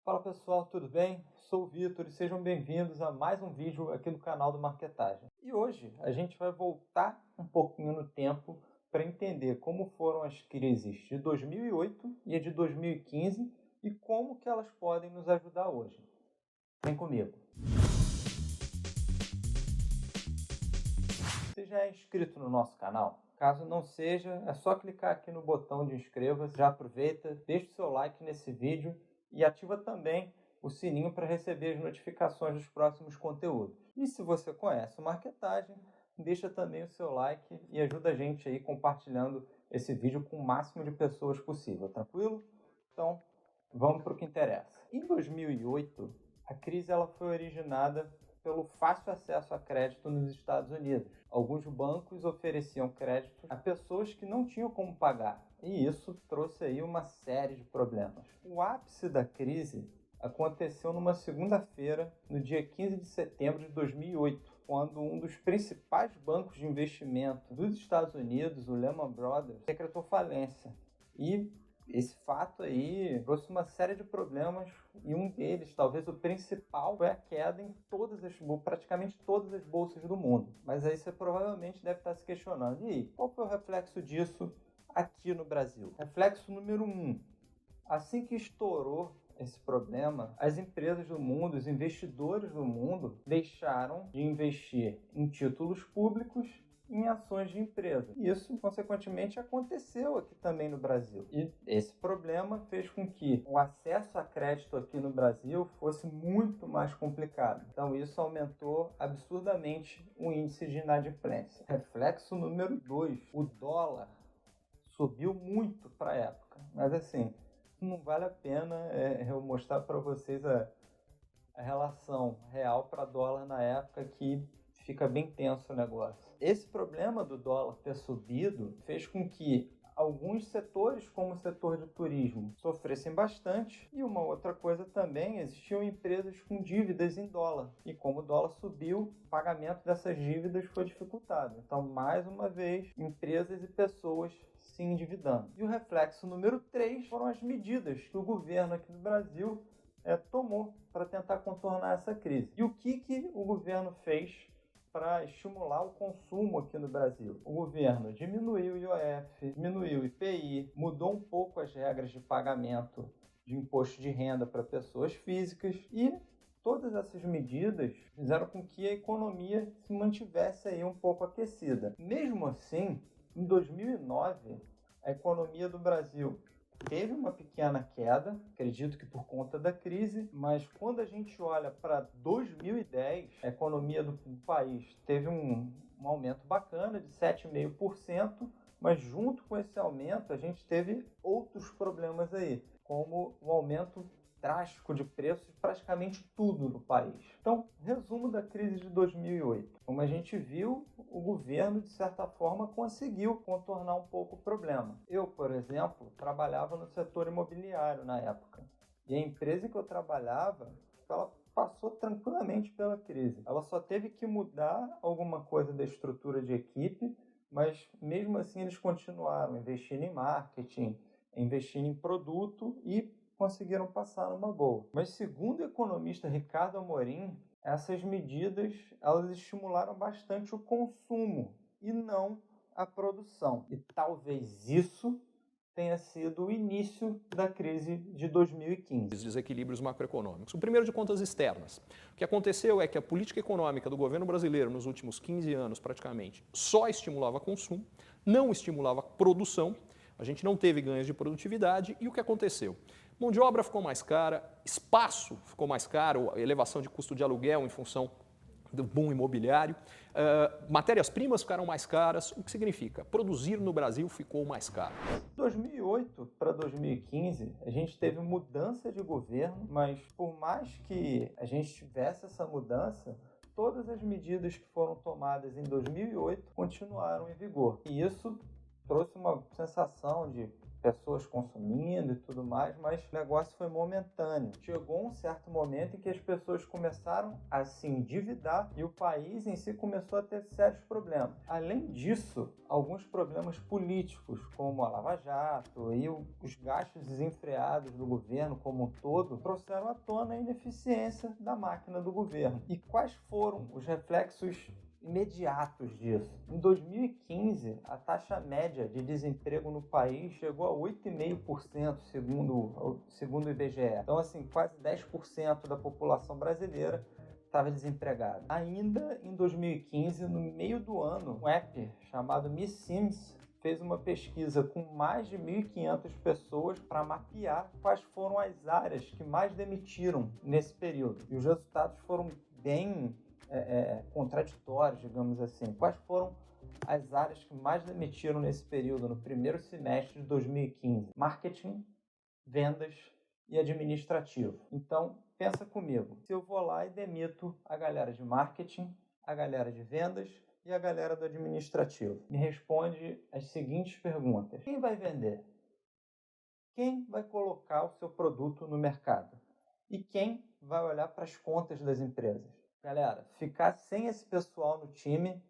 Fala pessoal, tudo bem? Sou o Vitor e sejam bem-vindos a mais um vídeo aqui do canal do Marketagem. E hoje a gente vai voltar um pouquinho no tempo para entender como foram as crises de 2008 e a de 2015 e como que elas podem nos ajudar hoje. Vem comigo! Você já é inscrito no nosso canal? Caso não seja, é só clicar aqui no botão de inscreva-se, já aproveita, deixa o seu like nesse vídeo e ativa também o sininho para receber as notificações dos próximos conteúdos. E se você conhece o Marketagem, deixa também o seu like e ajuda a gente aí compartilhando esse vídeo com o máximo de pessoas possível, tranquilo? Então, vamos para o que interessa. Em 2008, a crise ela foi originada pelo fácil acesso a crédito nos Estados Unidos. Alguns bancos ofereciam crédito a pessoas que não tinham como pagar, e isso trouxe aí uma série de problemas. O ápice da crise aconteceu numa segunda-feira, no dia 15 de setembro de 2008, quando um dos principais bancos de investimento dos Estados Unidos, o Lehman Brothers, decretou falência. E esse fato aí trouxe uma série de problemas e um deles, talvez o principal, foi a queda em praticamente todas as bolsas do mundo. Mas aí você provavelmente deve estar se questionando, e aí, qual foi o reflexo disso aqui no Brasil? Reflexo número 1. Assim que estourou esse problema, as empresas do mundo, os investidores do mundo, deixaram de investir em títulos públicos em ações de empresa. E isso, consequentemente, aconteceu aqui também no Brasil. E esse problema fez com que o acesso a crédito aqui no Brasil fosse muito mais complicado. Então, isso aumentou absurdamente o índice de inadimplência. Reflexo número 2, o dólar subiu muito para a época. Mas assim, não vale a pena eu mostrar para vocês a relação real para dólar na época, que fica bem tenso o negócio. Esse problema do dólar ter subido fez com que alguns setores, como o setor de turismo, sofressem bastante. E uma outra coisa também, existiam empresas com dívidas em dólar. E como o dólar subiu, o pagamento dessas dívidas foi dificultado. Então, mais uma vez, empresas e pessoas se endividando. E o reflexo número 3 foram as medidas que o governo aqui do Brasil tomou para tentar contornar essa crise. E o que o governo fez para estimular o consumo aqui no Brasil? O governo diminuiu o IOF, diminuiu o IPI, mudou um pouco as regras de pagamento de imposto de renda para pessoas físicas, e todas essas medidas fizeram com que a economia se mantivesse aí um pouco aquecida. Mesmo assim, em 2009, a economia do Brasil teve uma pequena queda, acredito que por conta da crise, mas quando a gente olha para 2010, a economia do país teve um aumento bacana de 7,5%, mas junto com esse aumento a gente teve outros problemas aí, como o aumento drástico de preços de praticamente tudo no país. Então, resumo da crise de 2008. Como a gente viu, o governo, de certa forma, conseguiu contornar um pouco o problema. Eu, por exemplo, trabalhava no setor imobiliário na época. E a empresa que eu trabalhava, ela passou tranquilamente pela crise. Ela só teve que mudar alguma coisa da estrutura de equipe, mas mesmo assim eles continuaram investindo em marketing, investindo em produto e conseguiram passar numa boa. Mas segundo o economista Ricardo Amorim, essas medidas elas estimularam bastante o consumo e não a produção. E talvez isso tenha sido o início da crise de 2015. Os desequilíbrios macroeconômicos. O primeiro de contas externas. O que aconteceu é que a política econômica do governo brasileiro nos últimos 15 anos praticamente só estimulava consumo, não estimulava produção, a gente não teve ganhos de produtividade. E o que aconteceu? Mão de obra ficou mais cara, espaço ficou mais caro, elevação de custo de aluguel em função do boom imobiliário, matérias-primas ficaram mais caras, o que significa? Produzir no Brasil ficou mais caro. De 2008 para 2015, a gente teve mudança de governo, mas por mais que a gente tivesse essa mudança, todas as medidas que foram tomadas em 2008 continuaram em vigor. E isso trouxe uma sensação de pessoas consumindo e tudo mais, mas o negócio foi momentâneo. Chegou um certo momento em que as pessoas começaram a se endividar e o país em si começou a ter sérios problemas. Além disso, alguns problemas políticos, como a Lava Jato e os gastos desenfreados do governo como um todo, trouxeram à tona a ineficiência da máquina do governo. E quais foram os reflexos imediatos disso? Em 2015, a taxa média de desemprego no país chegou a 8,5%, segundo o IBGE. Então, assim, quase 10% da população brasileira estava desempregada. Ainda em 2015, no meio do ano, um app chamado Me Sims fez uma pesquisa com mais de 1.500 pessoas para mapear quais foram as áreas que mais demitiram nesse período. E os resultados foram bem contraditórios, digamos assim. Quais foram as áreas que mais demitiram nesse período, no primeiro semestre de 2015? Marketing, vendas e administrativo. Então, pensa comigo. Se eu vou lá e demito a galera de marketing, a galera de vendas e a galera do administrativo, me responde as seguintes perguntas. Quem vai vender? Quem vai colocar o seu produto no mercado? E quem vai olhar para as contas das empresas? Galera, ficar sem esse pessoal no time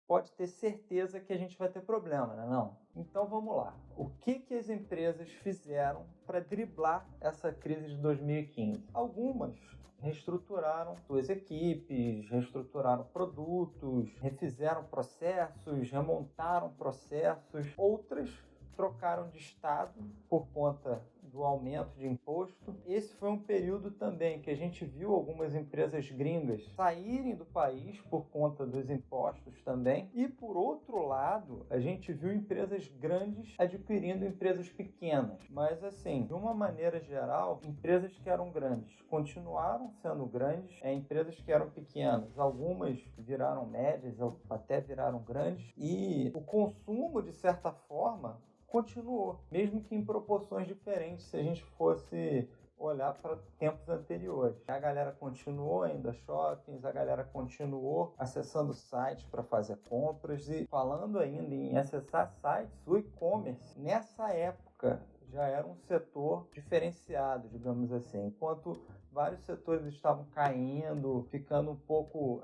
pode ter certeza que a gente vai ter problema, né? Não? Então vamos lá. O que as empresas fizeram para driblar essa crise de 2015? Algumas reestruturaram suas equipes, reestruturaram produtos, refizeram processos, remontaram processos. Outras trocaram de estado por conta do aumento de imposto. Esse foi um período também que a gente viu algumas empresas gringas saírem do país por conta dos impostos também. E, por outro lado, a gente viu empresas grandes adquirindo empresas pequenas. Mas, assim, de uma maneira geral, empresas que eram grandes continuaram sendo grandes, empresas que eram pequenas, algumas viraram médias, até viraram grandes. E o consumo, de certa forma, continuou, mesmo que em proporções diferentes, se a gente fosse olhar para tempos anteriores. A galera continuou indo a shoppings, a galera continuou acessando sites para fazer compras e falando ainda em acessar sites, o e-commerce, nessa época, já era um setor diferenciado, digamos assim, enquanto vários setores estavam caindo, ficando um pouco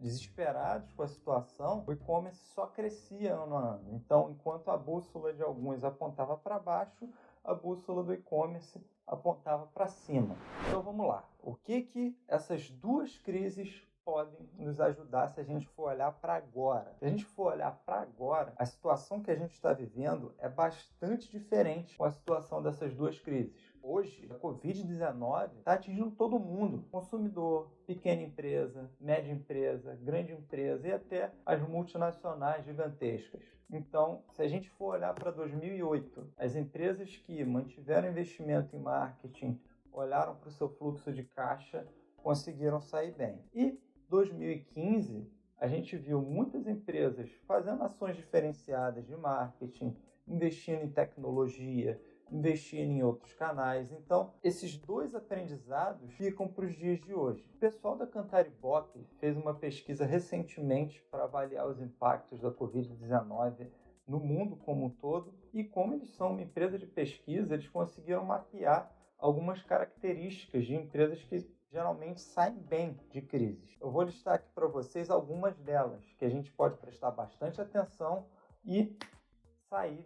desesperados com a situação, o e-commerce só crescia ano a ano. Então, enquanto a bússola de alguns apontava para baixo, a bússola do e-commerce apontava para cima. Então, vamos lá. O que essas duas crises podem nos ajudar se a gente for olhar para agora? Se a gente for olhar para agora, a situação que a gente está vivendo é bastante diferente com a situação dessas duas crises. Hoje, a Covid-19 está atingindo todo mundo. Consumidor, pequena empresa, média empresa, grande empresa e até as multinacionais gigantescas. Então, se a gente for olhar para 2008, as empresas que mantiveram investimento em marketing, olharam para o seu fluxo de caixa, conseguiram sair bem. E 2015, a gente viu muitas empresas fazendo ações diferenciadas de marketing, investindo em tecnologia, investindo em outros canais. Então, esses dois aprendizados ficam para os dias de hoje. O pessoal da Kantar Ibope fez uma pesquisa recentemente para avaliar os impactos da Covid-19 no mundo como um todo, e como eles são uma empresa de pesquisa, eles conseguiram mapear algumas características de empresas que geralmente saem bem de crises. Eu vou listar aqui para vocês algumas delas, que a gente pode prestar bastante atenção e sair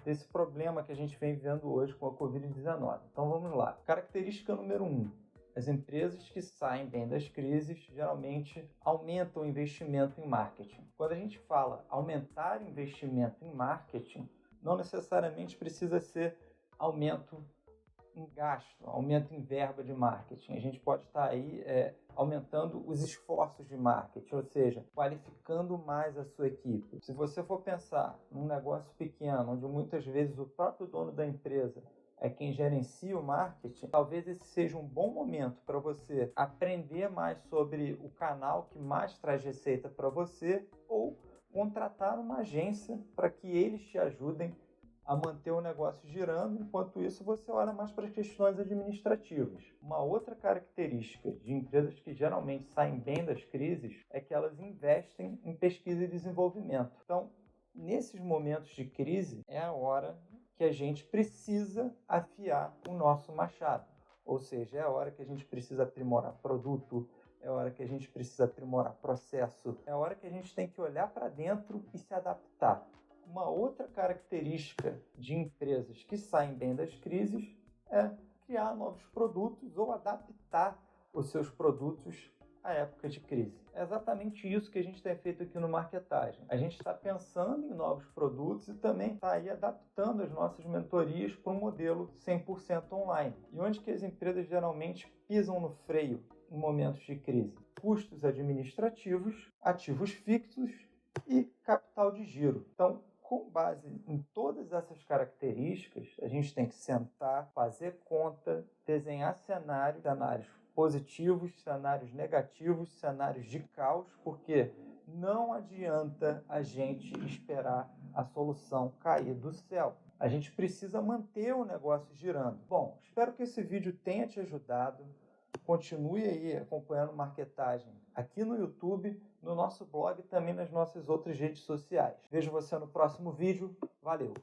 desse problema que a gente vem vivendo hoje com a Covid-19. Então vamos lá. Característica número 1. As empresas que saem bem das crises geralmente aumentam o investimento em marketing. Quando a gente fala aumentar investimento em marketing, não necessariamente precisa ser aumento em gasto, aumento em verba de marketing. A gente pode estar aí aumentando os esforços de marketing, ou seja, qualificando mais a sua equipe. Se você for pensar num negócio pequeno, onde muitas vezes o próprio dono da empresa é quem gerencia o marketing, talvez esse seja um bom momento para você aprender mais sobre o canal que mais traz receita para você, ou contratar uma agência para que eles te ajudem a manter o negócio girando. Enquanto isso, você olha mais para as questões administrativas. Uma outra característica de empresas que geralmente saem bem das crises é que elas investem em pesquisa e desenvolvimento. Então, nesses momentos de crise, é a hora que a gente precisa afiar o nosso machado. Ou seja, é a hora que a gente precisa aprimorar produto, é a hora que a gente precisa aprimorar processo, é a hora que a gente tem que olhar para dentro e se adaptar. Uma outra característica de empresas que saem bem das crises é criar novos produtos ou adaptar os seus produtos à época de crise. É exatamente isso que a gente tem feito aqui no Marketagem. A gente está pensando em novos produtos e também está aí adaptando as nossas mentorias para um modelo 100% online. E onde que as empresas geralmente pisam no freio em momentos de crise? Custos administrativos, ativos fixos e capital de giro. Então, com base em todas essas características, a gente tem que sentar, fazer conta, desenhar cenários positivos, cenários negativos, cenários de caos, porque não adianta a gente esperar a solução cair do céu. A gente precisa manter o negócio girando. Bom, espero que esse vídeo tenha te ajudado. Continue aí acompanhando Marketagem aqui no YouTube, no nosso blog e também nas nossas outras redes sociais. Vejo você no próximo vídeo. Valeu!